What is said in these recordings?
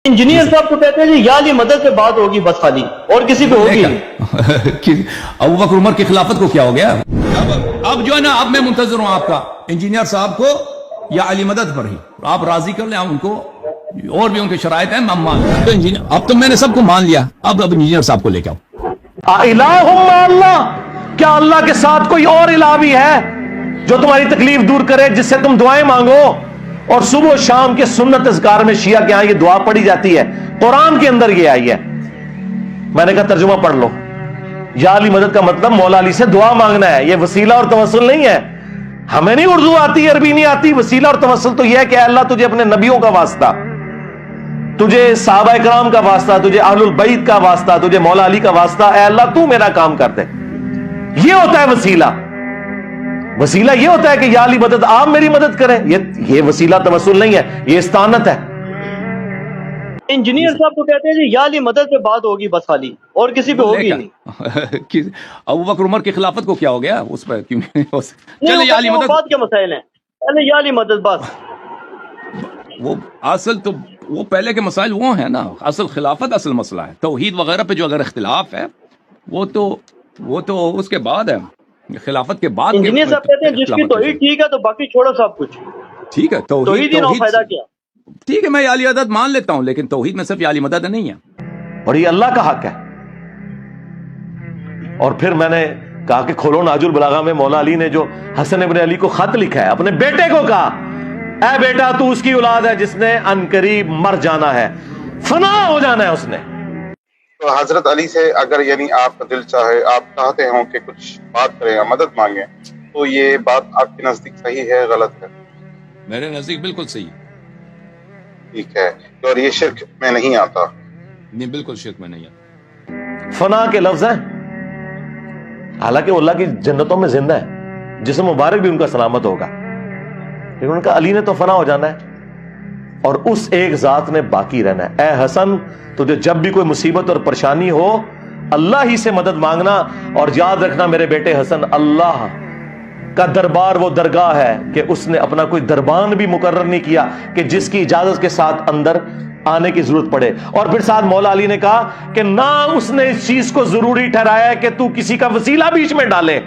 Engineer صاحب تو کہتے ہیں جی یا علی مدد سے بات ہوگی بس خالی اور کسی پہ ہوگی نہیں. ابو بکر عمر کی خلافت کو کیا ہو گیا؟ اب جو ہے نا اب میں منتظر ہوں آپ کا انجینئر صاحب کو یا علی مدد پر ہی آپ راضی کر لیں. ان کو اور بھی ان کے شرائط ہیں اب تو میں نے سب کو مان لیا. اب انجینئر صاحب کو لے کے آؤ. الہم اللہ، کیا اللہ کے ساتھ کوئی اور الہ بھی ہے جو تمہاری تکلیف دور کرے، جس سے تم دعائیں مانگو؟ اور صبح و شام کے سنت اذکار میں شیعہ کے ہاں یہ دعا پڑھی جاتی ہے، قرآن کے اندر یہ آئی ہے. میں نے کہا ترجمہ پڑھ لو. یا علی مدد کا مطلب مولا علی سے دعا مانگنا ہے، یہ وسیلہ اور توسل نہیں ہے. ہمیں نہیں اردو آتی، عربی نہیں آتی. وسیلہ اور توسل تو یہ ہے کہ اے اللہ تجھے اپنے نبیوں کا واسطہ، تجھے صحابہ اکرام کا واسطہ، تجھے اہل البیت کا واسطہ، تجھے مولا علی کا واسطہ، اے اللہ تو میرا کام کر دے. یہ ہوتا ہے وسیلہ. وسیلہ یہ ہوتا ہے کہ یا علی مدد آپ میری مدد کریں. یہ وسیلہ توسل نہیں ہے، یہ استعانت ہے. انجینئر صاحب تو کہتے ہیں جی یا علی مدد سے بات ہوگی بس خالی اور کسی پہ ہوگی نہیں. ابو بکر عمر کی خلافت کو کیا ہو گیا؟ اس پہ کیوں نہیں ہو سکتا؟ نہیں، چلے یا علی وہ مدد. بات کے مسائل ہیں، پہلے یا علی مدد بس. وہ اصل تو وہ پہلے کے مسائل وہ ہیں نا. اصل خلافت اصل مسئلہ ہے. توحید وغیرہ پہ جو اگر اختلاف ہے وہ تو اس کے بعد ہے، خلافت کے بعد. انجینئر صاحب کہتے ہیں جس کی توحید ٹھیک ہے تو باقی چھوڑو سب کچھ. ٹھیک ہے توحید ہی نہ ہو فائدہ کیا. ٹھیک ہے میں یا علی مدد مان لیتا ہوں، لیکن توحید میں صرف یا علی مدد نہیں ہے. اور یہ اللہ کا حق ہے. اور پھر میں نے کہا کہ کھولو ناج البلاغہ میں مولا علی نے جو حسن ابن علی کو خط لکھا ہے، اپنے بیٹے کو کہا اے بیٹا تو اس کی اولاد ہے جس نے عنقریب مر جانا ہے، فنا ہو جانا ہے اس نے. تو حضرت علی سے اگر یعنی آپ کا دل چاہے، آپ چاہتے ہوں کہ کچھ بات کریں یا مدد مانگیں، تو یہ بات آپ کے نزدیک صحیح ہے غلط ہے؟ میرے نزدیک بالکل صحیح. ٹھیک ہے. اور یہ شرک میں نہیں آتا؟ نہیں، بالکل شرک میں نہیں ہے. فنا کے لفظ ہیں، حالانکہ وہ اللہ کی جنتوں میں زندہ ہے، جسم مبارک بھی ان کا سلامت ہوگا، لیکن ان کا علی نے تو فنا ہو جانا ہے اور اس ایک ذات نے باقی رہنا ہے. اے حسن تجھے جب بھی کوئی مصیبت اور پریشانی ہو اللہ ہی سے مدد مانگنا، اور یاد رکھنا میرے بیٹے حسن، اللہ کا دربار وہ درگاہ ہے کہ اس نے اپنا کوئی دربان بھی مقرر نہیں کیا کہ جس کی اجازت کے ساتھ اندر آنے کی ضرورت پڑے. اور پھر ساتھ مولا علی نے کہا کہ نہ اس نے اس چیز کو ضروری ٹھہرایا ہے کہ تو کسی کا وسیلہ بیچ میں ڈالے،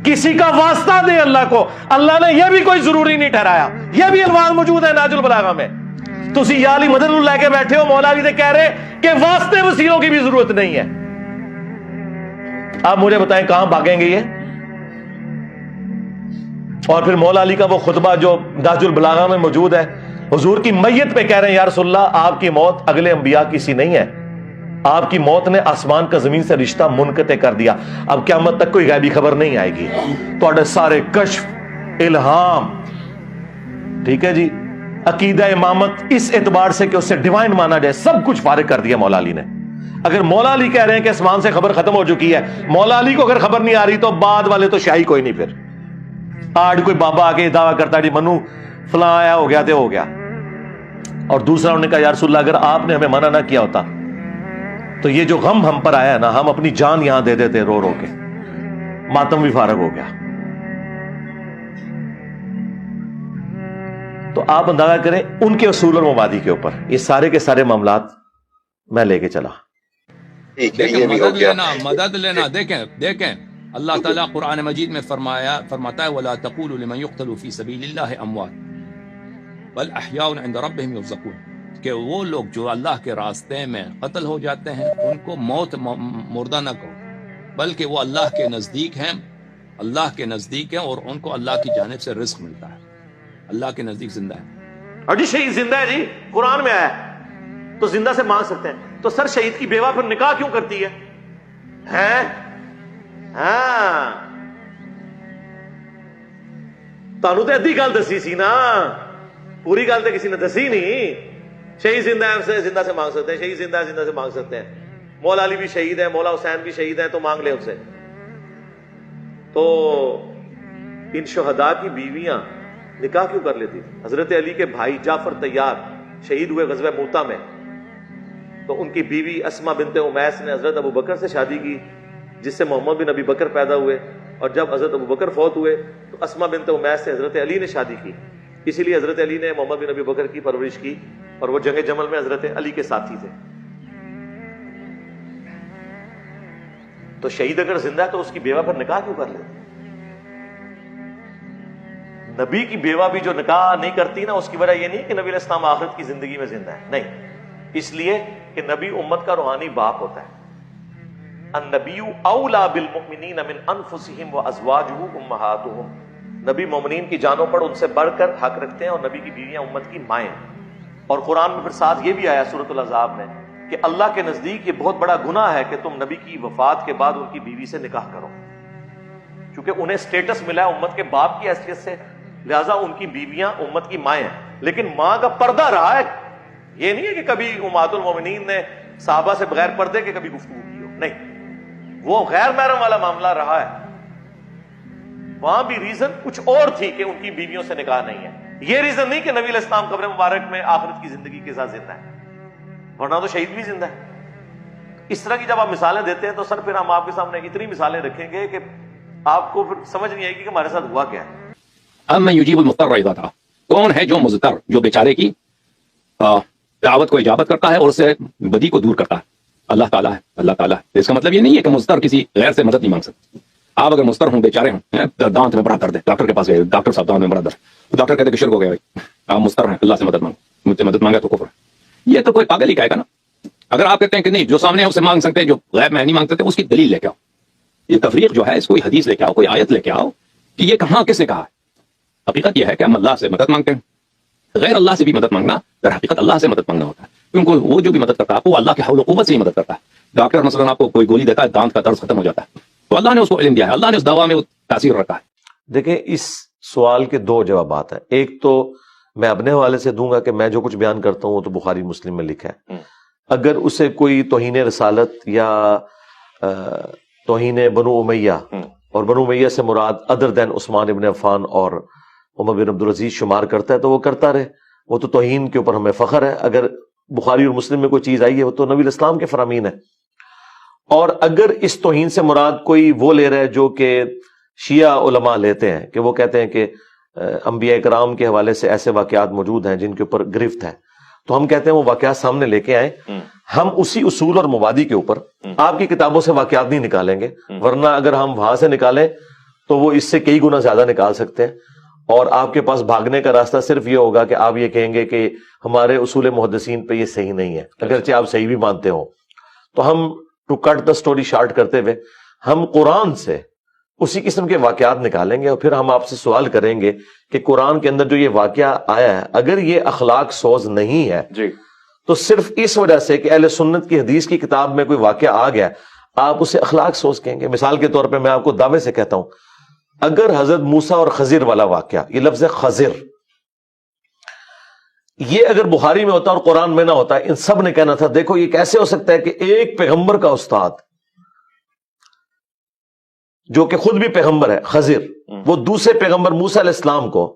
کسی کا واسطہ دے اللہ کو. اللہ نے یہ بھی کوئی ضروری نہیں ٹھہرایا. یہ بھی الفاظ موجود ہے ناج البلاغہ میں. تسی یا علی مدد لے کے بیٹھے ہو، مولا علی نے کہہ رہے کہ واسطے وسیلوں کی بھی ضرورت نہیں ہے. آپ مجھے بتائیں کہاں بھاگیں گے یہ؟ اور پھر مولا علی کا وہ خطبہ جو ناج البلاغہ میں موجود ہے، حضور کی میت پہ کہہ رہے ہیں یا رسول اللہ آپ کی موت اگلے انبیاء کی سی نہیں ہے، آپ کی موت نے آسمان کا زمین سے رشتہ منقطع کر دیا، اب قیامت تک کوئی غیبی خبر نہیں آئے گی. تو سارے کشف، الہام، ٹھیک ہے جی، عقیدہ امامت اس اعتبار سے کہ اس سے ڈیوائن مانا جائے، سب کچھ فارغ کر دیا مولا علی نے. اگر مولا علی کہہ رہے ہیں کہ آسمان سے خبر ختم ہو چکی ہے، مولا علی کو اگر خبر نہیں آ رہی تو بعد والے تو شاہی کوئی نہیں. پھر آج کوئی بابا آگے دعویٰ کرتا ہے جی منو فلاں آیا ہو گیا تے ہو گیا. اور دوسرا انہوں نے کہا یا رسول اللہ اگر آپ نے ہمیں منع نہ کیا ہوتا تو یہ جو غم ہم پر آیا ہے نا، ہم اپنی جان یہاں دے دیتے رو رو کے، ماتم بھی فارغ ہو گیا. تو آپ اندازہ کریں ان کے اصول اور مبادی کے اوپر یہ سارے کے سارے معاملات میں لے کے چلا. مدد لینا دیکھیں اللہ تعالیٰ قرآن مجید میں فرماتا ہے وَلَا تَقُولُوا لِمَنْ يُقْتَلُ فِي سَبِيلِ اللَّهِ أَمْوَاتٌ بَلْ أَحْيَاءٌ عِنْدَ رَبِّهِمْ يُرْزَقُونَ، کہ وہ لوگ جو اللہ کے راستے میں قتل ہو جاتے ہیں ان کو موت مردہ نہ کہو، بلکہ وہ اللہ کے نزدیک ہیں، اللہ کے نزدیک ہیں اور ان کو اللہ کی جانب سے رزق ملتا ہے، اللہ کے نزدیک زندہ ہے. اور جی شہید زندہ ہے، جی قرآن میں آیا ہے تو زندہ سے مانگ سکتے ہیں. تو سر شہید کی بیوہ پھر نکاح کیوں کرتی ہے؟ ہاں تانوں تے ادھی گل دسی سی نا، پوری گل تے کسی نے دسی نہیں. شہید زندہ ہے، زندہ سے مانگ سکتے ہیں، شہید زندہ ہے، زندہ سے مانگ سکتے ہیں. مولا علی بھی شہید ہے، مولا حسین بھی شہید ہے، تو مانگ لے ان سے. تو ان شہداء کی بیویاں نکاح کیوں کر لیتی؟ حضرت علی کے بھائی جعفر طیار شہید ہوئے غزوہ موتا میں، تو ان کی بیوی اسما بنت امیس نے حضرت ابو بکر سے شادی کی، جس سے محمد بن ابی بکر پیدا ہوئے. اور جب حضرت ابو بکر فوت ہوئے تو اسما بنت امیس سے حضرت علی نے شادی کی. اسی لیے حضرت علی نے محمد بن ابی بکر کی پرورش کی اور وہ جنگ جمل میں حضرت علی کے ساتھی تھے. تو شہید اگر زندہ ہے تو اس کی بیوہ پر نکاح کیوں کر لیتے؟ نبی کی بیوہ بھی جو نکاح نہیں کرتی نا، اس کی وجہ یہ نہیں کہ نبی علیہ السلام آخرت کی زندگی میں زندہ ہے، نہیں، اس لیے کہ نبی امت کا روحانی باپ ہوتا ہے. النبی اولا بالمؤمنین من انفسہم وازواجہ امہاتہم، نبی مومنین کی جانوں پر ان سے بڑھ کر حق رکھتے ہیں، اور نبی کی بیویاں امت کی مائیں. اور قرآن میں پھر ساتھ یہ بھی آیا سورۃ الاحزاب میں کہ اللہ کے نزدیک یہ بہت بڑا گناہ ہے کہ تم نبی کی وفات کے بعد ان کی بیوی سے نکاح کرو، کیونکہ انہیں سٹیٹس ملا ہے امت کے باپ کی حیثیت سے، لہذا ان کی بیویاں امت کی مائیں ہیں. لیکن ماں کا پردہ رہا ہے، یہ نہیں ہے کہ کبھی امہات المومنین نے صحابہ سے بغیر پردے کے کبھی گفتگو کی ہو، نہیں، وہ غیر محرم والا معاملہ رہا ہے. وہاں بھی ریزن کچھ اور تھی کہ ان کی بیویوں سے نکاح نہیں ہے، یہ ریزن نہیں کہ نبی علیہ السلام قبر مبارک میں آخرت کی زندگی کے ساتھ زندہ ہے، ورنہ تو شہید بھی زندہ ہے. اس طرح کی جب آپ مثالیں دیتے ہیں تو سر پھر ہم آپ کے سامنے اتنی مثالیں رکھیں گے کہ آپ کو پھر سمجھ نہیں آئے گی کہ ہمارے ساتھ ہوا کیا ہے. امن یجیب المضطر اذا دعا، کون ہے جو مضطر، جو بیچارے کی دعوت کو اجابت کرتا ہے اور اسے بدی کو دور کرتا ہے؟ اللہ تعالیٰ ہے. اللہ تعالیٰ ہے. اس کا مطلب یہ نہیں ہے کہ مضطر کسی غیر سے مدد نہیں مانگ سکتا. آپ اگر مضطر ہوں، بیچارے ہوں، دانت میں بڑا درد ہے، ڈاکٹر کے پاس گئے، ڈاکٹر صاحب دانت میں بڑا درد، ڈاکٹر کہتے کہ شرک ہو گیا بھائی، آپ مضطر ہیں، اللہ سے مدد مانگو، مجھ سے مدد مانگا تو کفر. یہ تو کوئی پاگل ہی کہے گا نا. اگر آپ کہتے ہیں کہ نہیں، جو سامنے ہے اسے مانگ سکتے ہیں، جو غیب میں نہیں مانگ سکتے، اس کی دلیل لے کے آؤ. یہ تفریق جو ہے، اس کوئی حدیث لے کے آؤ، کوئی آیت لے کے آؤ کہ یہ کہاں کس نے کہا ہے. حقیقت یہ ہے کہ ہم اللہ سے مدد مانگتے ہیں. غیر اللہ سے بھی مدد مانگنا در حقیقت اللہ سے مدد مانگنا ہوتا ہے، کیونکہ وہ جو بھی مدد کرتا ہے وہ اللہ کے حول و قوت سے ہی مدد کرتا ہے. ڈاکٹر مثلا آپ کو کوئی گولی دیتا ہے، دانت کا درد ختم ہو جاتا ہے، تو اللہ نے اس کو علم دیا ہے، اللہ نے اس دوا میں تاثیر رکھا ہے. دیکھیں، اس سوال کے دو جوابات ہیں. ایک تو میں اپنے حوالے سے دوں گا کہ میں جو کچھ بیان کرتا ہوں وہ تو بخاری مسلم میں لکھا ہے. اگر اسے کوئی توہین رسالت یا توہین بنو امیہ، اور بنو امیہ سے مراد ادر دین عثمان ابن عفان اور عمر بن عبدالعزیز شمار کرتا ہے تو وہ کرتا رہے، وہ تو توہین کے اوپر ہمیں فخر ہے. اگر بخاری اور مسلم میں کوئی چیز آئی ہے وہ تو نبی علیہ السلام کے فرامین ہے. اور اگر اس توہین سے مراد کوئی وہ لے رہا ہے جو کہ شیعہ علماء لیتے ہیں، کہ وہ کہتے ہیں کہ انبیاء کرام کے حوالے سے ایسے واقعات موجود ہیں جن کے اوپر گرفت ہے، تو ہم کہتے ہیں وہ واقعات سامنے لے کے آئیں. ہم اسی اصول اور مبادی کے اوپر آپ کی کتابوں سے واقعات نہیں نکالیں گے، ورنہ اگر ہم وہاں سے نکالیں تو وہ اس سے کئی گنا زیادہ نکال سکتے ہیں، اور آپ کے پاس بھاگنے کا راستہ صرف یہ ہوگا کہ آپ یہ کہیں گے کہ ہمارے اصول محدثین پہ یہ صحیح نہیں ہے، اگرچہ آپ صحیح بھی مانتے ہو. تو ہم to cut the story short کرتے ہوئے ہم قرآن سے اسی قسم کے واقعات نکالیں گے، اور پھر ہم آپ سے سوال کریں گے کہ قرآن کے اندر جو یہ واقعہ آیا ہے اگر یہ اخلاق سوز نہیں ہے تو صرف اس وجہ سے کہ اہل سنت کی حدیث کی کتاب میں کوئی واقعہ آ گیا آپ اسے اخلاق سوز کہیں گے. مثال کے طور پہ میں آپ کو دعوے سے کہتا ہوں، اگر حضرت موسیٰ اور خضر والا واقعہ، یہ لفظ خضر، یہ اگر بخاری میں ہوتا اور قرآن میں نہ ہوتا، ان سب نے کہنا تھا دیکھو یہ کیسے ہو سکتا ہے کہ ایک پیغمبر کا استاد جو کہ خود بھی پیغمبر ہے، خضر، وہ دوسرے پیغمبر موسیٰ علیہ السلام کو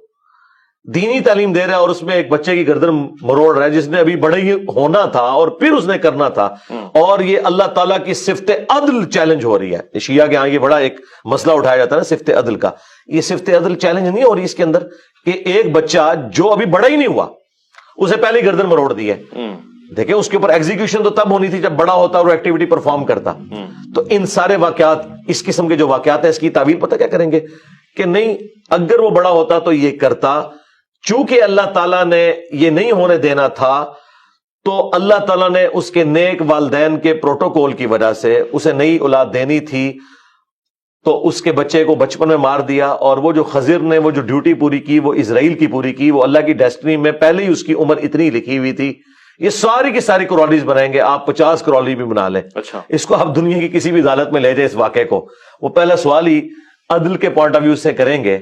دینی تعلیم دے رہا ہے اور اس میں ایک بچے کی گردن مروڑ رہا ہے جس نے ابھی بڑے ہی ہونا تھا اور پھر اس نے کرنا تھا، اور یہ اللہ تعالیٰ کی صفت عدل چیلنج ہو رہی ہے. شیعہ کے ہاں یہ بڑا ایک مسئلہ اٹھایا جاتا ہے نا صفت عدل کا. یہ صفت عدل چیلنج نہیں ہو رہی اس کے اندر کہ ایک بچہ جو ابھی بڑا ہی نہیں ہوا اسے پہلے ہی گردن مروڑ دی ہے. دیکھیں اس کے اوپر ایگزیکیوشن تو تب ہونی تھی جب بڑا ہوتا اور ایکٹیویٹی پرفارم کرتا. تو ان سارے واقعات، اس قسم کے جو واقعات ہیں، اس کی تعبیر پتہ کیا کریں گے کہ نہیں، اگر وہ بڑا ہوتا تو یہ کرتا، چونکہ اللہ تعالیٰ نے یہ نہیں ہونے دینا تھا تو اللہ تعالیٰ نے اس کے نیک والدین کے پروٹوکول کی وجہ سے اسے نئی اولاد دینی تھی، تو اس کے بچے کو بچپن میں مار دیا. اور وہ جو خضر نے وہ جو ڈیوٹی پوری کی وہ اسرائیل کی پوری کی، وہ اللہ کی ڈیسٹنی میں پہلے ہی اس کی عمر اتنی لکھی ہوئی تھی. یہ ساری کی ساری کرالز بنائیں گے، آپ 50 کرالز بھی بنا لیں. اچھا، اس کو آپ دنیا کی کسی بھی عدالت میں لے جائیں اس واقعے کو، وہ پہلا سوال ہی عدل کے پوائنٹ آف ویو سے کریں گے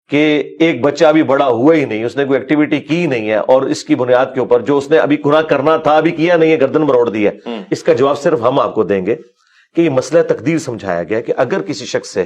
کہ ایک بچہ ابھی بڑا ہوا ہی نہیں، اس نے کوئی ایکٹیویٹی کی نہیں ہے، اور اس کی بنیاد کے اوپر جو اس نے ابھی گناہ کرنا تھا ابھی کیا نہیں ہے، گردن مروڑ دی ہے. اس کا جواب صرف ہم آپ کو دیں گے کہ یہ مسئلہ تقدیر سمجھایا گیا کہ اگر کسی شخص سے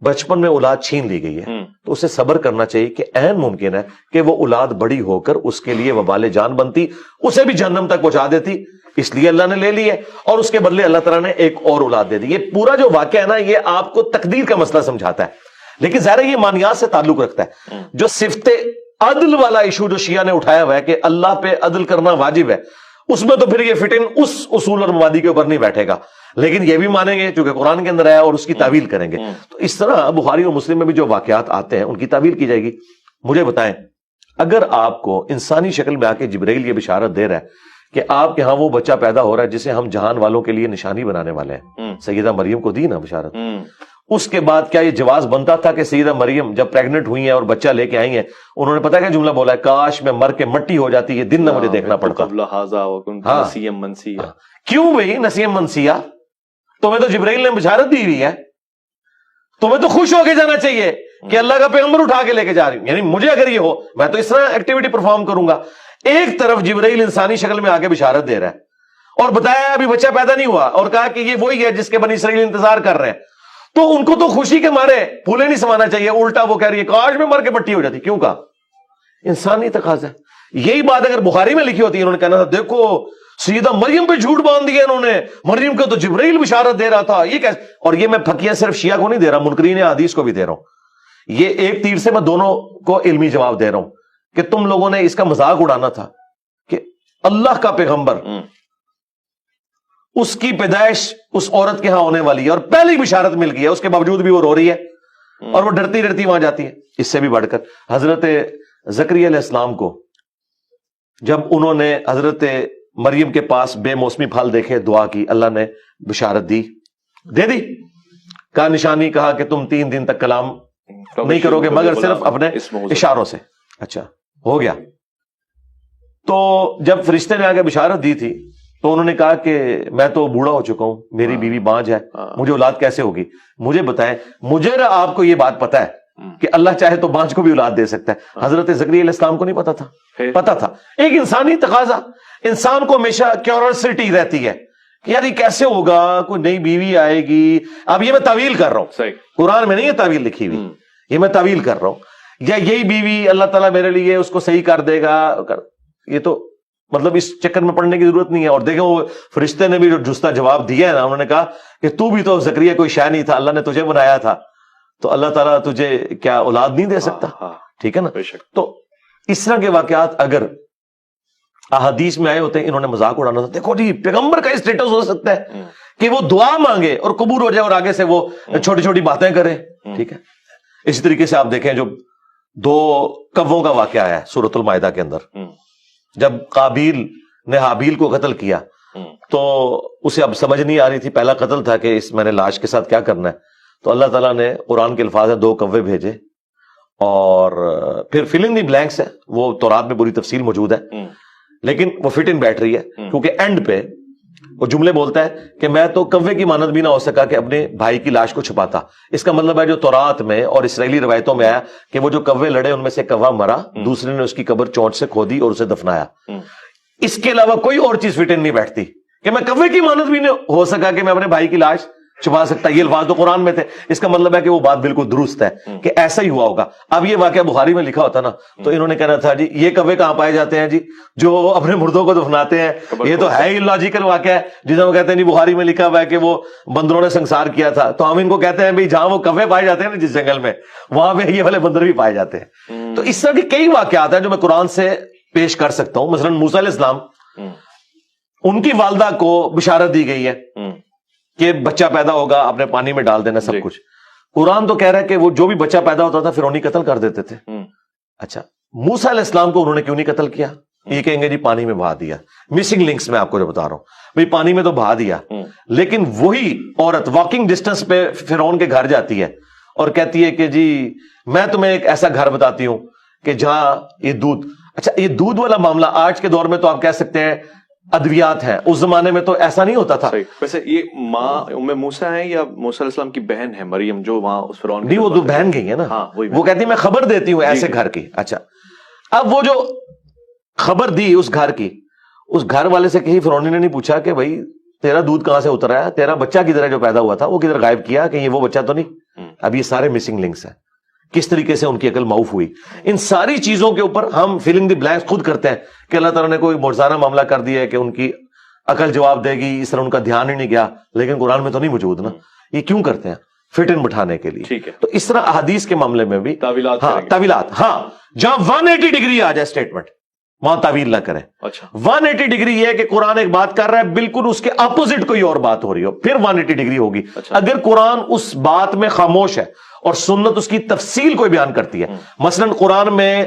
بچپن میں اولاد چھین لی گئی ہے تو اسے صبر کرنا چاہیے کہ عین ممکن ہے کہ وہ اولاد بڑی ہو کر اس کے لیے وبال جان بنتی، اسے بھی جہنم تک پہنچا دیتی، اس لیے اللہ نے لے لی ہے، اور اس کے بدلے اللہ تعالیٰ نے ایک اور اولاد دے دی. یہ پورا جو واقعہ ہے نا یہ آپ کو تقدیر کا مسئلہ سمجھاتا ہے، لیکن ظاہر یہ مانیات سے تعلق رکھتا ہے. جو صفت عدل والا ایشو جو شیعہ نے اٹھایا ہوا ہے کہ اللہ پہ عدل کرنا واجب ہے، اس میں تو پھر یہ فٹ ان اس اصول اور مبادی کے اوپر نہیں بیٹھے گا، لیکن یہ بھی مانیں گے چونکہ قرآن کے اندر آیا اور اس کی تعویل کریں گے. تو اس طرح بخاری اور مسلم میں بھی جو واقعات آتے ہیں ان کی تعویل کی جائے گی. مجھے بتائیں، اگر آپ کو انسانی شکل میں آ کے جبرائیل یہ بشارت دے رہا ہے کہ آپ کے ہاں وہ بچہ پیدا ہو رہا ہے جسے ہم جہان والوں کے لیے نشانی بنانے والے ہیں، سیدہ مریم کو دی نا بشارت، اس کے بعد کیا یہ جواز بنتا تھا کہ سیدہ مریم جب پریگننٹ ہوئی ہیں اور بچہ لے کے آئی ہیں، انہوں نے پتا کیا جملہ بولا ہے، کاش میں مر کے مٹی ہو جاتی، یہ دن نہ مجھے دیکھنا پڑتا. نسیم منسیہ. کیوں بھائی نسیم منسیہ؟ تمہیں تو جبرائیل نے بشارت دی ہوئی ہے، تمہیں تو خوش ہو کے جانا چاہیے کہ اللہ کا پیغمبر اٹھا کے لے کے جا رہی ہوں. یعنی مجھے اگر یہ ہو میں تو اس طرح ایکٹیویٹی پرفارم کروں گا. ایک طرف جبرائیل انسانی شکل میں آ کے بشارت دے رہا ہے اور بتایا ابھی بچہ پیدا نہیں ہوا اور کہا کہ یہ وہی ہے جس کے بنی اسرائیل انتظار کر رہے ہیں، تو ان کو تو خوشی کے مارے پھولے نہیں سمانا چاہیے، الٹا وہ کہہ رہی ہے کاش میں مر کے مٹی ہو جاتی. کیوں کہا؟ انسانی تقاضا ہے. یہی بات اگر بخاری میں لکھی ہوتی ہے، انہوں نے کہنا تھا دیکھو سیدہ مریم پہ جھوٹ باندھ دیا انہوں نے، مریم کو تو جبرائیل بشارت دے رہا تھا، یہ کیسے؟ اور یہ میں پھکیاں صرف شیعہ کو نہیں دے رہا، منکرین حدیث کو بھی دے رہا ہوں. یہ ایک تیر سے میں دونوں کو علمی جواب دے رہا ہوں کہ تم لوگوں نے اس کا مذاق اڑانا تھا کہ اللہ کا پیغمبر اس کی پیدائش اس عورت کے ہاں ہونے والی ہے اور پہلی بشارت مل گئی ہے، اس کے باوجود بھی وہ رو رہی ہے اور وہ ڈرتی ڈرتی وہاں جاتی ہے. اس سے بھی بڑھ کر حضرت زکریا علیہ السلام کو جب انہوں نے حضرت مریم کے پاس بے موسمی پھل دیکھے، دعا کی، اللہ نے بشارت دی، دے دی. کہا نشانی، کہا کہ تم 3 دن تک کلام نہیں کرو گے مگر صرف اپنے اشاروں سے. اچھا ہو گیا. تو جب فرشتے نے آگے بشارت دی تھی تو انہوں نے کہا کہ میں تو بوڑھا ہو چکا ہوں، میری بیوی بانجھ ہے، مجھے اولاد کیسے ہوگی؟ مجھے بتائیں، مجھے آپ کو یہ بات پتا ہے کہ اللہ چاہے تو بانجھ کو بھی اولاد دے سکتا ہے. حضرت زکریا علیہ السلام کو نہیں پتا تھا؟ پتا تھا. ایک انسانی تقاضا، انسان کو ہمیشہ کیوریوسٹی رہتی ہے کہ یار یہ کیسے ہوگا، کوئی نئی بیوی آئے گی. اب یہ میں تعویل کر رہا ہوں، قرآن میں نہیں یہ تعویل لکھی ہوئی، یہ میں تعویل کر رہا ہوں. یا یہی بیوی اللہ تعالیٰ میرے لیے اس کو صحیح کر دے گا، یہ تو مطلب اس چکر میں پڑنے کی ضرورت نہیں ہے. اور دیکھیں وہ فرشتے نے بھی جو جستا جواب دیا ہے نا، انہوں نے کہا کہ تو بھی تو زکریا کوئی شے نہیں تھا، اللہ نے تجھے بنایا تھا، تو اللہ تعالیٰ تجھے کیا اولاد نہیں دے سکتا؟ ٹھیک ہے نا. تو اس طرح کے واقعات اگر احادیث میں آئے ہوتے ہیں، انہوں نے مذاق اڑانا تھا. دیکھو جی پیغمبر کا اسٹیٹس ہو سکتا ہے کہ وہ دعا مانگے اور قبول ہو جائے اور آگے سے وہ چھوٹی چھوٹی باتیں کرے. ٹھیک ہے. اسی طریقے سے آپ دیکھیں جو 2 کووں کا واقعہ ہے سورۃ المائدہ کے اندر، جب قابیل نے حابیل کو قتل کیا تو اسے اب سمجھ نہیں آ رہی تھی، پہلا قتل تھا کہ اس میں نے لاش کے ساتھ کیا کرنا ہے، تو اللہ تعالیٰ نے قرآن کے الفاظ ہیں 2 کوے بھیجے اور پھر فل ان دی بلینکس ہے، وہ تورات میں پوری تفصیل موجود ہے لیکن وہ فٹ ان بیٹھ رہی ہے کیونکہ اینڈ پہ وہ جملے بولتا ہے کہ میں تو کوے کی مانند بھی نہ ہو سکا کہ اپنے بھائی کی لاش کو چھپاتا. اس کا مطلب ہے جو تورات میں اور اسرائیلی روایتوں میں آیا کہ وہ جو کوے لڑے ان میں سے کوا مرا، دوسرے نے اس کی قبر چونچ سے کھودی اور اسے دفنایا. اس کے علاوہ کوئی اور چیز فٹ ان نہیں بیٹھتی کہ میں کوے کی مانند بھی نہیں ہو سکا کہ میں اپنے بھائی کی لاش چھپا سکتا. یہ الفاظ تو قرآن میں تھے. اس کا مطلب ہے کہ وہ بات بالکل درست ہے کہ ایسا ہی ہوا ہوگا. اب یہ واقعہ بخاری میں لکھا ہوتا نا تو انہوں نے کہنا تھا جی یہ کوے کہاں پائے جاتے ہیں جی جو اپنے مردوں کو دفناتے ہیں؟ یہ تو ہے ہی لاجیکل واقعہ ہے. جسے وہ کہتے ہیں جی بخاری میں لکھا ہوا ہے کہ وہ بندروں نے سنسار کیا تھا، تو ہم ان کو کہتے ہیں بھائی جہاں وہ کوے پائے جاتے ہیں نا جس جنگل میں، وہاں پہ یہ والے بندر بھی پائے جاتے ہیں. تو اس طرح کے کئی واقعات ہیں جو میں قرآن سے پیش کر سکتا ہوں. مثلا موسیٰ علیہ السلام، ان کی والدہ کو بشارت دی گئی ہے کہ بچہ پیدا ہوگا، اپنے پانی میں ڈال دینا سب کچھ. قرآن تو کہہ رہا ہے کہ وہ جو بھی بچہ پیدا ہوتا تھا فرعونی قتل کر دیتے تھے. اچھا موسیٰ علیہ السلام کو انہوں نے کیوں نہیں قتل کیا؟ یہ کہیں گے جی پانی میں بہا دیا. مسنگ لنکس میں آپ کو جو بتا رہا ہوں بھائی پانی میں تو بہا دیا، لیکن وہی عورت واکنگ ڈسٹینس پہ فرعون کے گھر جاتی ہے اور کہتی ہے کہ جی میں تمہیں ایک ایسا گھر بتاتی ہوں کہ جہاں یہ دودھ، اچھا یہ دودھ والا معاملہ آج کے دور میں تو آپ کہہ سکتے ہیں ادویات ہیں، اس زمانے میں تو ایسا نہیں ہوتا تھا. ویسے یہ ماں ام موسیٰ ہیں یا موسیٰ علیہ السلام کی بہن ہے مریم جو وہاں اس فرعون نہیں، وہ تو بہن گئی ہے نا، وہ کہتی ہے میں خبر دیتی ہوں ایسے گھر کی. اچھا اب وہ جو خبر دی اس گھر کی، اس گھر والے سے کہیں فرعون نے نہیں پوچھا کہ بھائی تیرا دودھ کہاں سے اترا ہے، تیرا بچہ کدھر ہے جو پیدا ہوا تھا، وہ کدھر غائب کیا، کہ یہ وہ بچہ تو نہیں. اب یہ سارے مسنگ لنکس ہیں. کس طریقے سے ان کی عقل معاف ہوئی. ان ساری چیزوں کے اوپر ہم فل ان دی بلینکس خود کرتے ہیں کہ اللہ تعالیٰ نے کوئی معجزانہ معاملہ کر دیا ہے کہ ان کی عقل جواب دے گی، اس طرح ان کا دھیان ہی نہیں گیا، لیکن قرآن میں تو نہیں موجود نا. یہ کیوں کرتے ہیں؟ فٹ ان بٹھانے کے لیے. ٹھیک ہے. تو اس طرح احادیث کے معاملے میں بھی تعویلات ہاں کریں گے. تعویلات, ہاں جہاں 180 ڈگری آ جائے اسٹیٹمنٹ وہاں تعویل نہ کریں. اچھا 180 ڈگری یہ ہے کہ قرآن ایک بات کر رہا ہے, بالکل اس کے اپوزٹ کوئی اور بات ہو رہی ہو, پھر 180 ڈگری ہوگی. اچھا. اگر قرآن اس بات میں خاموش ہے اور سنت اس کی تفصیل کوئی بیان کرتی ہے, مثلا قرآن میں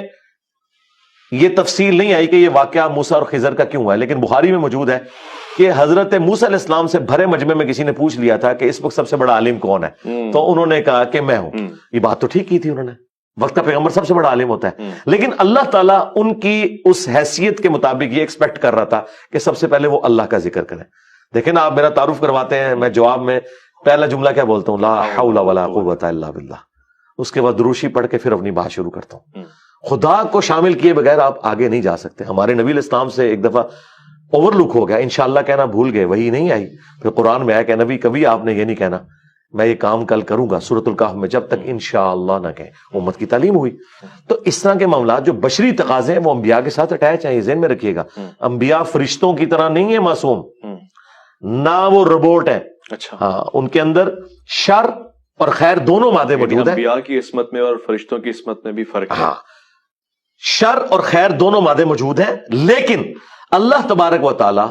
یہ تفصیل نہیں آئی کہ یہ واقعہ موسیٰ اور خضر کا کیوں ہے, لیکن بخاری میں موجود ہے کہ حضرت موسیٰ علیہ السلام سے بھرے مجمع میں کسی نے پوچھ لیا تھا کہ اس وقت سب سے بڑا عالم کون ہے, تو انہوں نے کہا کہ میں ہوں. یہ بات تو ٹھیک کی تھی انہوں نے, وقت کا پیغمبر سب سے بڑا عالم ہوتا ہے, لیکن اللہ تعالیٰ ان کی اس حیثیت کے مطابق یہ ایکسپیکٹ کر رہا تھا کہ سب سے پہلے وہ اللہ کا ذکر کریں. دیکھیں نا, آپ میرا تعارف کرواتے ہیں, میں جواب میں پہلا جملہ کیا بولتا ہوں, لا حول ولا قوت الا باللہ, اس کے بعد دروشی پڑھ کے پھر اپنی بات شروع کرتا ہوں. خدا کو شامل کیے بغیر آپ آگے نہیں جا سکتے. ہمارے نبی علیہ السلام سے ایک دفعہ اوور لک ہو گیا, انشاءاللہ کہنا بھول گئے, وہی نہیں آئی, پھر قرآن میں آیا کہ نبی کبھی آپ نے یہ نہیں کہنا میں یہ کام کل کروں گا سورۃ الکہف میں, جب تک انشاءاللہ نہ کہیں. امت کی تعلیم ہوئی. تو اس طرح کے معاملات جو بشری تقاضے ہیں وہ انبیاء کے ساتھ اٹیچ ہیں, یہ ذہن میں رکھیے گا. انبیاء فرشتوں کی طرح نہیں ہے معصوم, نہ وہ روبوٹ ہیں. اچھا ہاں, ان کے اندر شر اور خیر دونوں مادے موجود ہیں. انبیاء کی عصمت میں اور فرشتوں کی عصمت میں بھی فرق ہے. ہاں, شر اور خیر دونوں مادے موجود ہیں, لیکن اللہ تبارک و تعالی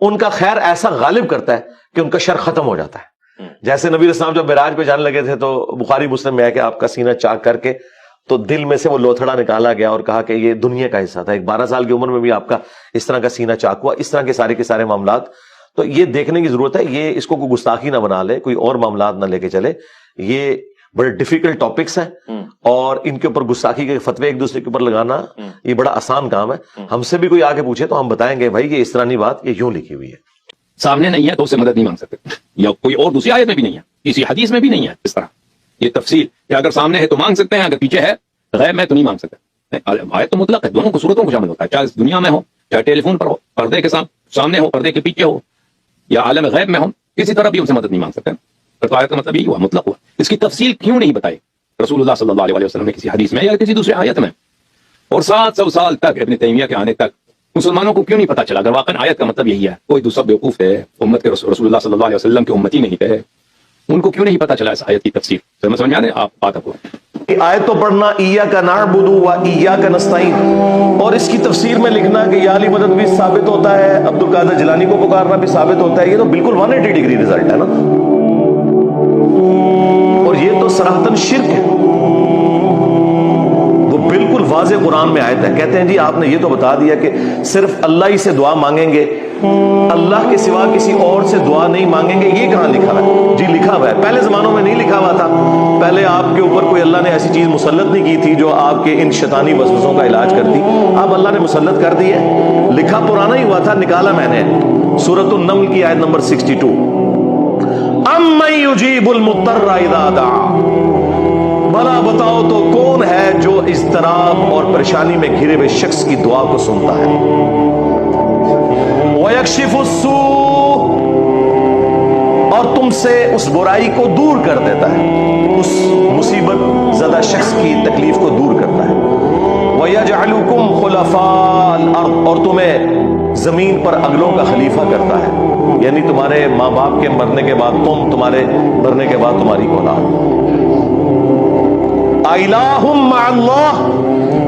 ان کا خیر ایسا غالب کرتا ہے کہ ان کا شر ختم ہو جاتا ہے. جیسے نبی علیہ السلام جب معراج پہ جانے لگے تھے تو بخاری مسلم میں ہے کہ آپ کا سینہ چاک کر کے تو دل میں سے وہ لوتھڑا نکالا گیا اور کہا کہ یہ دنیا کا حصہ تھا. ایک 12 سال کی عمر میں بھی آپ کا اس طرح کا سینہ چاک ہوا. اس طرح کے سارے معاملات, تو یہ دیکھنے کی ضرورت ہے, یہ اس کو کوئی گستاخی نہ بنا لے, کوئی اور معاملات نہ لے کے چلے. یہ بڑے ڈیفیکلٹ ٹاپکس ہیں اور ان کے اوپر گستاخی کے فتوے ایک دوسرے کے اوپر لگانا یہ بڑا آسان کام ہے. ہم سے بھی کوئی آگے پوچھے تو ہم بتائیں گے بھائی یہ اس طرح نہیں بات, یہ یوں لکھی ہوئی ہے. سامنے نہیں ہے تو اس سے مدد نہیں مانگ سکتے, یا کوئی اور دوسری آیت میں بھی نہیں ہے, کسی حدیث میں بھی نہیں ہے اس طرح یہ تفصیل کہ اگر سامنے ہے تو مانگ سکتے ہیں, اگر پیچھے ہے غیب میں تو نہیں مانگ سکتے. آیت تو مطلق ہے, دونوں کو صورتوں کو شامل ہوتا ہے, چاہے اس دنیا میں ہو, چاہے ٹیلی فون پر ہو, پردے کے سامنے ہو, پردے کے پیچھے ہو, یا عالم غیب میں ہو, کسی طرح بھی ان سے مدد نہیں مانگ سکتے. تو آیت کا مطلب یہی ہوا, مطلق ہوا. اس کی تفصیل کیوں نہیں بتائی رسول اللہ صلی اللہ علیہ وسلم نے کسی حدیث میں یا کسی دوسرے آیت میں, اور 700 سال تک ابن تیمیہ کے آنے تک مسلمانوں کو کیوں نہیں پتا چلا؟ اگر واقعا آیت کا مطلب یہی ہے, کوئی دوسرا بیوقوف ہے, امت کے رسول اللہ صلی اللہ علیہ وسلم کے امتی نہیں تھے, ان کو کیوں نہیں پتا چلا اس آیت کی تفسیر؟ سمجھ میں آ رہے ہیں آپ بات کو؟ آیت تو پڑھنا ایاک نعبد و ایاک نستعین, اور اس کی تفسیر میں لکھنا کہ یا علی مدد بھی ثابت ہوتا ہے, عبد القادر جیلانی کو پکارنا بھی ثابت ہوتا ہے, یہ تو بالکل 180 ڈگری رزلٹ ہے نا, اور یہ تو صراحتاً شرک ہے. وہ بالکل واضح قرآن میں آیت ہے. کہتے ہیں جی آپ نے یہ تو بتا دیا کہ صرف اللہ ہی سے دعا مانگیں گے, اللہ کے سوا کسی اور سے دعا نہیں مانگیں گے, یہ کہاں لکھا ہے؟ جی لکھا ہوا ہے, پہلے زمانوں میں نہیں لکھا ہوا تھا. پہلے آپ کے اوپر کوئی اللہ نے ایسی چیز مسلط نہیں کی تھی جو آپ کے ان شیطانی وسوسوں کا علاج کرتی, اب اللہ نے مسلط کر دی ہے. لکھا پرانا ہی ہوا تھا, نکالا میں نے. سورۃ النمل کی آیت نمبر 62, امن یجیب المضطر اذا دعا, بھلا بتاؤ تو کون ہے جو اضطراب اور پریشانی میں گھرے ہوئے شخص کی دعا کو سنتا ہے, وَيَكْشِفُ السُّوءَ, اور تم سے اس برائی کو دور کر دیتا ہے, اس مصیبت زدہ شخص کی تکلیف کو دور کرتا ہے, وَيَجْعَلُكُمْ خُلَفَاءَ الْأَرْضِ, اور تمہیں زمین پر اگلوں کا خلیفہ کرتا ہے, یعنی تمہارے ماں باپ کے مرنے کے بعد تم, تمہارے مرنے کے بعد تمہاری اولاد. الہم مع اللہ,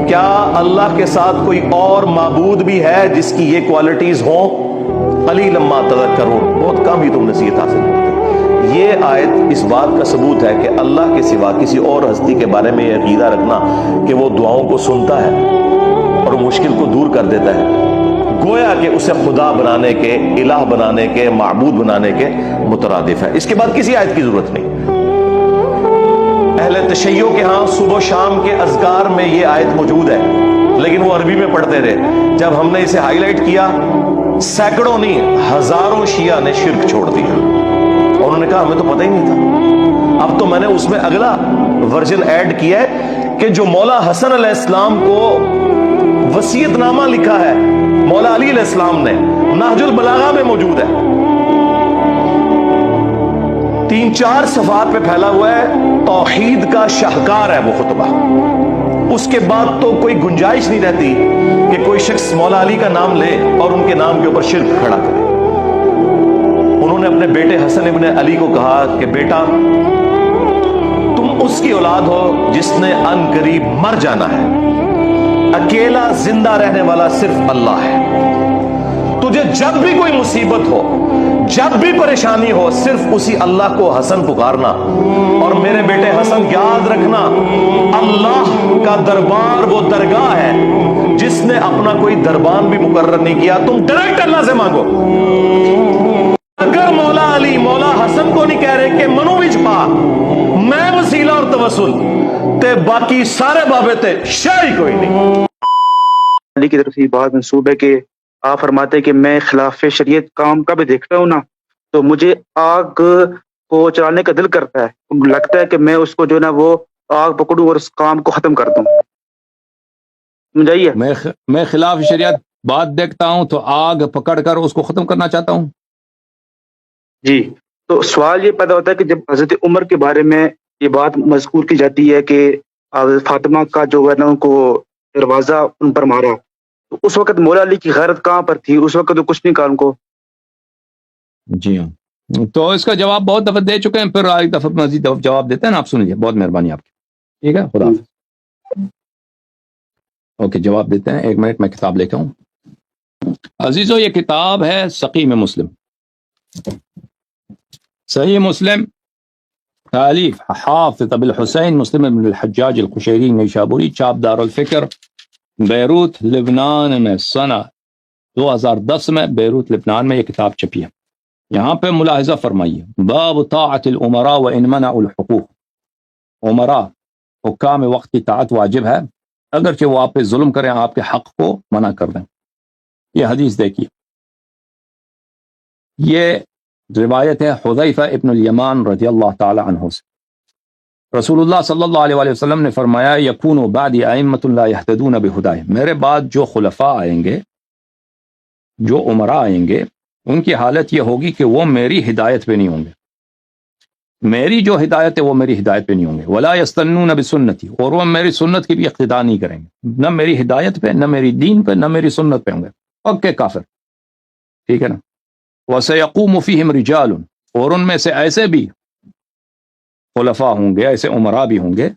کیا اللہ کے ساتھ کوئی اور معبود بھی ہے جس کی یہ کوالٹیز ہوں؟ قلیلا ما تذکرون, بہت کم ہی تم نصیحت حاصل کرتے. یہ آیت اس بات کا ثبوت ہے کہ اللہ کے سوا کسی اور ہستی کے بارے میں یہ عقیدہ رکھنا کہ وہ دعاؤں کو سنتا ہے اور مشکل کو دور کر دیتا ہے, گویا کہ اسے خدا بنانے کے, الہ بنانے کے, معبود بنانے کے مترادف ہے. اس کے بعد کسی آیت کی ضرورت نہیں. اہل تشیع کے ہاں صبح و شام کے اذکار میں یہ آیت موجود ہے, لیکن وہ عربی میں پڑھتے رہے. جب ہم نے اسے ہائی لائٹ کیا, سینکڑوں نہیں ہزاروں شیعہ نے شرک چھوڑ دیا, اور انہوں نے کہا ہمیں تو پتہ ہی نہیں تھا. اب تو میں نے اس میں اگلا ورژن ایڈ کیا ہے کہ جو مولا حسن علیہ السلام کو وصیت نامہ لکھا ہے مولا علی علیہ السلام نے, نہج البلاغہ میں موجود ہے, 3-4 صفحات پہ پھیلا ہوا ہے, توحید کا شاہکار ہے وہ خطبہ. اس کے بعد تو کوئی گنجائش نہیں رہتی کہ کوئی شخص مولا علی کا نام لے اور ان کے نام کے اوپر شرک کھڑا کرے. انہوں نے اپنے بیٹے حسن ابن علی کو کہا کہ بیٹا اس کی اولاد ہو جس نے ان قریب مر جانا ہے. اکیلا زندہ رہنے والا صرف اللہ ہے. تجھے جب بھی کوئی مصیبت ہو، جب بھی پریشانی ہو، صرف اسی اللہ کو حسن پکارنا. اور میرے بیٹے حسن یاد رکھنا، اللہ کا دربار وہ درگاہ ہے جس نے اپنا کوئی دربان بھی مقرر نہیں کیا. تم ڈائریکٹ اللہ سے مانگو. اگر مولا علی مولا حسن کو نہیں کہہ رہے کہ منو وچ پا میں وسیلہ اور توسل تے باقی سارے بابے تے شاہی کوئی نہیں. علی کی طرف یہ بات منسوب ہے کہ آپ فرماتے ہیں کہ میں خلاف شریعت کام کا بھی دیکھتا ہوں نا تو مجھے آگ کو چلانے کا دل کرتا ہے، لگتا ہے کہ میں اس کو جو نا وہ آگ پکڑوں اور اس کام کو ختم کر دوں. سمجھائیے؟ میں خلاف شریعت بات دیکھتا ہوں تو آگ پکڑ کر اس کو ختم کرنا چاہتا ہوں. جی، تو سوال یہ پیدا ہوتا ہے کہ جب حضرت عمر کے بارے میں یہ بات مذکور کی جاتی ہے کہ حضرت فاطمہ کا جو ہے نا ان کو دروازہ ان پر مارا، تو اس وقت مولا علی کی غیرت کہاں پر تھی؟ اس وقت تو کچھ نہیں کہا ان کو. جی ہاں، تو اس کا جواب بہت دفعہ دے چکے ہیں، پھر ایک دفعہ مزید جواب دیتے ہیں نا. آپ سن لیجیے، بہت مہربانی آپ کی. ٹھیک ہے، خدا حافظ. اوکے، جواب دیتے ہیں. 1 منٹ میں کتاب لے کے ہوں. عزیزو، یہ کتاب ہے سقیم مسلم، صحیح مسلم، تالیف حافظ ابو الحسین مسلم بن الحجاج القشیری نیشابوری، چاپ دار الفکر، بیروت لبنان میں. سنہ 2010 میں بیروت لبنان میں یہ کتاب چھپی ہے. یہاں پہ ملاحظہ فرمائیے، باب طاعت الامراء وان منعوا الحقوق. عمراء، حکام وقت کی طاعت واجب ہے اگرچہ وہ آپ پہ ظلم کریں، آپ کے حق کو منع کر دیں. یہ حدیث دیکھیے، یہ روایت ہے حذیفہ ابن الیمان رضی اللہ تعالی عنہ سے. رسول اللہ صلی اللہ علیہ وآلہ وسلم نے فرمایا، یکون بعدی ائمۃ لا یہتدون بہداہ. میرے بعد جو خلفاء آئیں گے، جو عمراء آئیں گے، ان کی حالت یہ ہوگی کہ وہ میری ہدایت پہ نہیں ہوں گے. میری جو ہدایت ہے وہ میری ہدایت پہ نہیں ہوں گے. ولا یستنون بسنتی، اور وہ میری سنت کی بھی اقتداء نہیں کریں گے. نہ میری ہدایت پہ، نہ میری دین پہ، نہ میری سنت پہ ہوں گے. پکے کافر. ٹھیک ہے نا. وَسَيَقُومُ فِيهِمْ رِجَالٌ، اور ان میں سے ایسے بھی خلفاء ہوں گے، ایسے عمراء بھی ہوں گے،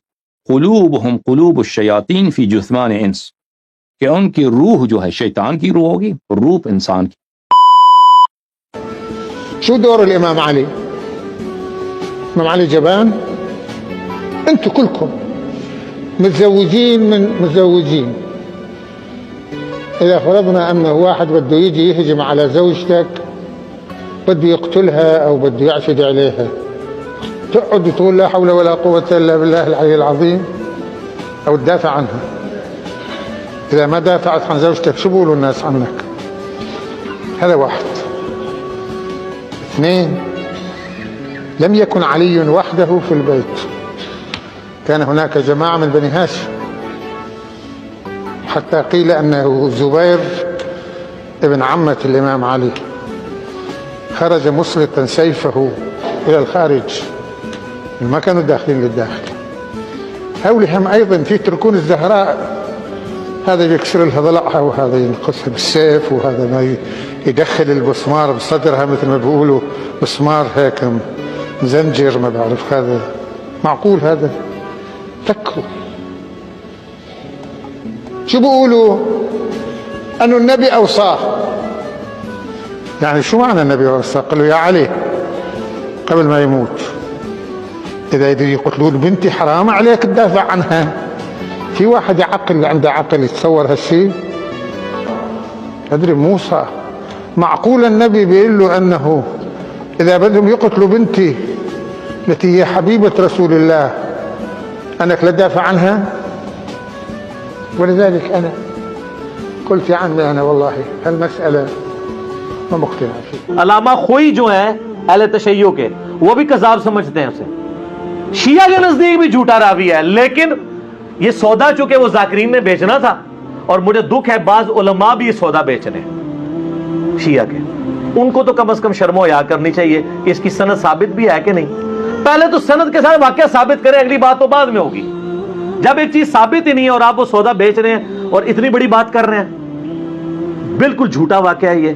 قلوبہم قلوب الشیاطین فی جثمان انس، کہ ان کی روح جو ہے شیطان کی روح ہوگی، روح انسان کی. شو دور الإمام علي؟ الإمام علي جبان؟ أنتم كلكم متزوجين من متزوجين، إذا فرضنا أنه واحد بده يجي يهجم على زوجتك، بده يقتلها أو بده يعشد عليها، تقعد تقول لا حول ولا قوة إلا بالله العلي العظيم أو تدافع عنها؟ إذا ما دافعت عن زوجتك شو بيقولوا الناس عنك؟ هذا واحد. 2، لم يكن علي وحده في البيت، كان هناك جماعة من بني هاشم، حتى قيل أنه زبير ابن عمة الإمام علي خرج مسلطا سيفه إلى الخارج، ما كانوا داخلين للداخل. هؤلاء هم أيضا في تركون الزهراء، هذا بيكسر لها ضلعها وهذا ينقصها بالسيف وهذا ما يدخل البسمار بصدرها مثل ما بيقولوا مسمار هيك مزنجر، ما بعرف هذا معقول؟ هذا فكروا شو بيقولوا أنه النبي أوصاه. يعني شو معنى النبي أوصاه؟ قال له يا علي قبل ما يموت، إذا يقتلون بنتي حرام عليك تدافع عنها. في واحد عقل عنده عقل يتصور هالشيء؟ أدري موسى معقول النبي بيقول له أنه إذا بدهم يقتلوا بنتي التي هي حبيبة رسول الله أنك لا تدافع عنها؟ ولذلك أنا قلت يا عمي أنا والله هالمسألة ما مقتنع فيها. علامہ خوئی جو ہیں اہل تشیع کے، وہ بھی کذاب سمجھتے ہیں اسے. شیعہ کے نزدیک بھی جھوٹا راوی ہے، لیکن یہ سودا چونکہ وہ ذاکرین نے بیچنا تھا، اور مجھے دکھ ہے بعض علماء بھی یہ سودا بیچ رہے ہیں شیعہ کے. ان کو تو کم از کم شرم و حیا کرنی چاہیے کہ اس کی سند ثابت بھی ہے کہ نہیں. پہلے تو سند کے ساتھ واقعہ ثابت کریں، اگلی بات تو بعد میں ہوگی. جب ایک چیز ثابت ہی نہیں ہے اور آپ وہ سودا بیچ رہے ہیں اور اتنی بڑی بات کر رہے ہیں، بالکل جھوٹا واقعہ ہے یہ.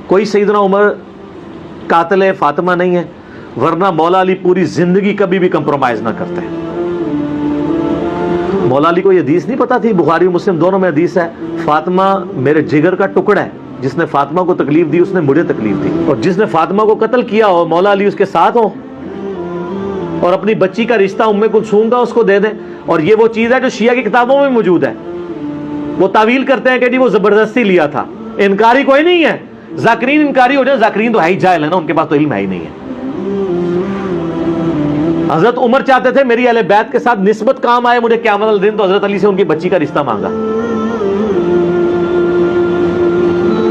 کوئی سیدنا عمر قاتل فاطمہ نہیں ہے، ورنہ مولا علی پوری زندگی کبھی بھی کمپرومائز نہ کرتے ہیں. مولا علی کو یہ حدیث نہیں پتا تھی؟ بخاری مسلم دونوں میں حدیث ہے، فاطمہ میرے جگر کا ٹکڑا ہے، جس نے فاطمہ کو تکلیف دی اس نے مجھے تکلیف دی، اور جس نے فاطمہ کو قتل کیا ہو مولا علی اس کے ساتھ ہو، اور اپنی بچی کا رشتہ ام کلثوم کا اس کو دے دیں۔ اور یہ وہ چیز ہے جو شیعہ کی کتابوں میں موجود ہے۔ وہ تعویل کرتے ہیں کہ جی وہ زبردستی لیا تھا، انکاری کوئی نہیں ہے۔ ذاکرین انکاری ہو جائے، ذاکرین تو ہے ہی جاہل ہے نا، ان کے پاس تو علم ہے ہی نہیں ہے۔ حضرت عمر چاہتے تھے میری اہل بیت کے ساتھ نسبت کام آئے مجھے قیامت والے دن، تو حضرت علی سے ان کی بچی کا رشتہ مانگا۔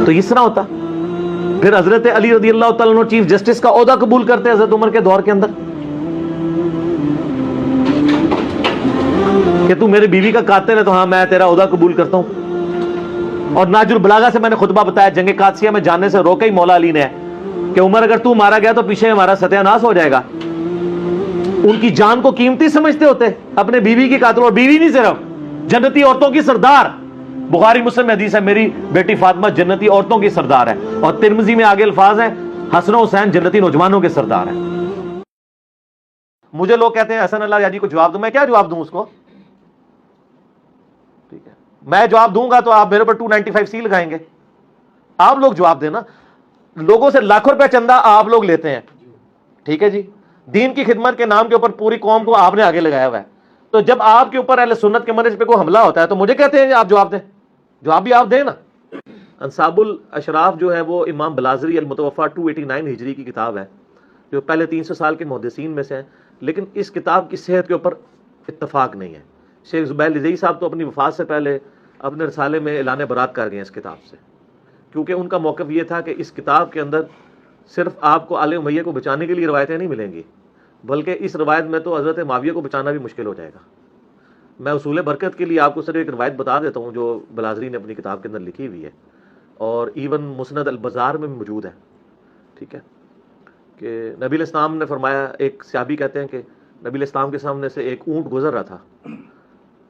تو اس طرح ہوتا۔ پھر حضرت علی رضی اللہ تعالیٰ عنہ چیف جسٹس کا عہدہ قبول کرتے حضرت عمر کے دور کے اندر کہ تو میری بیوی کا قاتل ہے تو ہاں میں تیرا عہدہ قبول کرتا ہوں۔ اور ناج البلاغہ سے میں نے خطبہ بتایا، جنگ قادسیہ میں جانے سے روکا ہی مولا علی نے کہ عمر اگر تو مارا گیا تو پیچھے ہمارا ستیہ ناش ہو جائے گا۔ ان کی جان کو قیمتی سمجھتے ہوتے اپنے بیوی کی قاتل، اور بیوی نہیں صرف جنتی عورتوں کی سردار۔ بخاری مسلم میں حدیث ہے میری بیٹی فاطمہ جنتی عورتوں کی سردار ہے، اور ترمذی میں آگے الفاظ ہیں حسن و حسین جنتی نوجوانوں کے سردار ہیں۔ مجھے لوگ کہتے ہیں حسن اللہ یادی کو جواب دوں، میں کیا جواب دوں اس کو؟ ٹھیک ہے، میں جواب دوں گا تو آپ میرے پر 295C لگائیں گے۔ آپ لوگ جواب دینا، لوگوں سے لاکھوں روپے چندہ آپ لوگ لیتے ہیں، ٹھیک ہے جی، دین کی خدمت کے نام کے اوپر پوری قوم کو آپ نے آگے لگایا ہوا ہے۔ تو جب آپ کے اوپر اہل سنت کے منہج پہ کوئی حملہ ہوتا ہے تو مجھے کہتے ہیں آپ جواب دیں، جواب بھی آپ دیں نا۔ انصاب الاشراف جو ہے وہ امام بلازری المتوفا 289 ہجری کی کتاب ہے، جو پہلے 300 سال کے محدثین میں سے ہیں، لیکن اس کتاب کی صحت کے اوپر اتفاق نہیں ہے۔ شیخ زبیر لزئی صاحب تو اپنی وفات سے پہلے اپنے رسالے میں اعلان برات کر گئے ہیں اس کتاب سے، کیونکہ ان کا موقف یہ تھا کہ اس کتاب کے اندر صرف آپ کو آل امیہ کو بچانے کے لیے روایتیں نہیں ملیں گی، بلکہ اس روایت میں تو حضرت معاویہ کو بچانا بھی مشکل ہو جائے گا۔ میں اصول برکت کے لیے آپ کو صرف ایک روایت بتا دیتا ہوں جو بلازری نے اپنی کتاب کے اندر لکھی ہوئی ہے، اور ایون مسند البزار میں بھی موجود ہے، ٹھیک ہے، کہ نبی علیہ السلام نے فرمایا، ایک صحابی کہتے ہیں کہ نبی علیہ السلام کے سامنے سے ایک اونٹ گزر رہا تھا،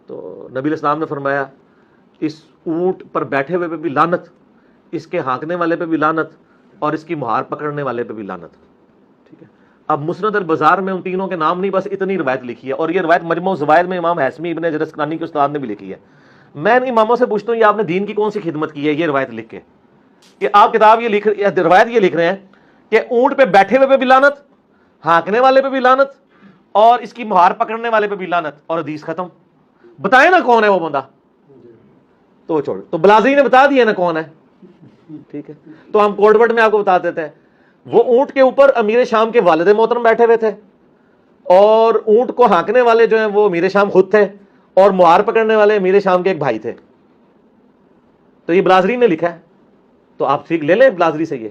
تو نبی علیہ السلام نے فرمایا اس اونٹ پر بیٹھے ہوئے پہ بھی لعنت، اس کے ہانکنے والے پہ بھی لعنت، اور اس کی مہار پکڑنے والے پہ بھی لعنت، ٹھیک ہے۔ اب مسند البزار میں ان تینوں کے نام نہیں، بس اتنی روایت لکھی ہے، اور یہ روایت مجموع الزوائد میں امام حیثمی ابن حجر اسقلانی کے استاد نے بھی لکھی ہے۔ میں ان اماموں سے پوچھتا ہوں یہ آپ نے دین کی کون سی خدمت کی ہے یہ روایت لکھ کے، کہ آپ کتاب یہ لکھ روایت یہ لکھ رہے ہیں کہ اونٹ پہ بیٹھے ہوئے پہ بھی لعنت، ہانکنے والے پہ بھی لعنت، اور اس کی مہار پکڑنے والے پہ بھی لعنت، اور حدیث ختم۔ بتائیں نا کون ہے وہ بندہ، تو چھوڑ، تو بلازری نے بتا دیا نا کون ہے، ٹھیک ہے۔ تو ہم کوڈ ورڈ میں آپ کو بتا دیتے ہیں، وہ اونٹ کے اوپر امیر شام کے والد محترم بیٹھے ہوئے تھے، اور اونٹ کو ہانکنے والے جو ہیں وہ امیر شام خود تھے، اور مہار پکڑنے والے امیر شام کے ایک بھائی تھے۔ تو یہ بلازری نے لکھا ہے، تو آپ ٹھیک لے لیں بلازری سے، یہ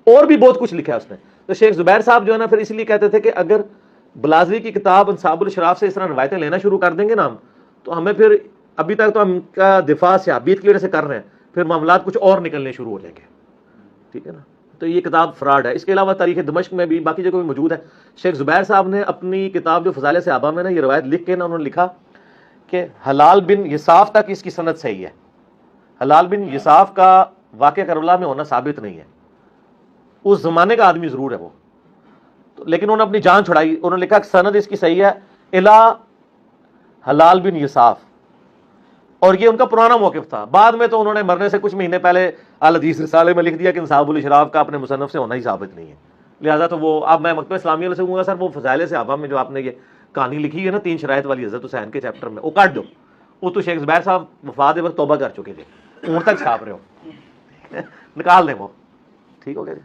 اور بھی بہت کچھ لکھا ہے اس نے۔ تو شیخ زبیر صاحب جو ہے نا پھر اس لیے کہتے تھے کہ اگر بلازری کی کتاب انصاب الاشراف سے اس طرح روایتیں لینا شروع کر دیں گے نا ہم، تو ہمیں پھر ابھی تک تو ہم کا دفاع صحابیت کی وجہ سے کر رہے ہیں، پھر معاملات کچھ اور نکلنے شروع ہو جائیں گے، ٹھیک ہے نا۔ تو یہ کتاب فراڈ ہے۔ اس کے علاوہ تاریخ دمشق میں بھی باقی جگہوں میں موجود ہے۔ شیخ زبیر صاحب نے اپنی کتاب جو فضائل صحابہ میں نا یہ روایت لکھ کے نا انہوں نے لکھا کہ حلال بن یساف تک اس کی سند صحیح ہے۔ حلال بن یساف کا واقعہ کربلا میں ہونا ثابت نہیں ہے، اس زمانے کا آدمی ضرور ہے وہ، لیکن انہوں نے اپنی جان چھڑائی، انہوں نے لکھا کہ سند اس کی صحیح ہے الا حلال بن یساف، اور یہ ان کا پرانا موقف تھا۔ بعد میں تو انہوں نے مرنے سے کچھ مہینے پہلے الحدیث رسالے میں لکھ دیا کہ انصاب الاشراف کا اپنے مصنف سے ہونا ہی ثابت نہیں ہے، لہٰذا تو وہ اب میں مکتبہ اسلامیہ والے سے کہوں گا سر وہ فضائل صحابہ میں جو آپ نے یہ کہانی لکھی ہے نا 3 شرائط والی حضرت حسین کے چیپٹر میں، وہ کاٹ دو، وہ تو شیخ زبیر صاحب وفات وقت توبہ کر چکے تھے، اون تک چھاپ رہے ہو، نکال دیں وہ، ٹھیک ہو گیا جی۔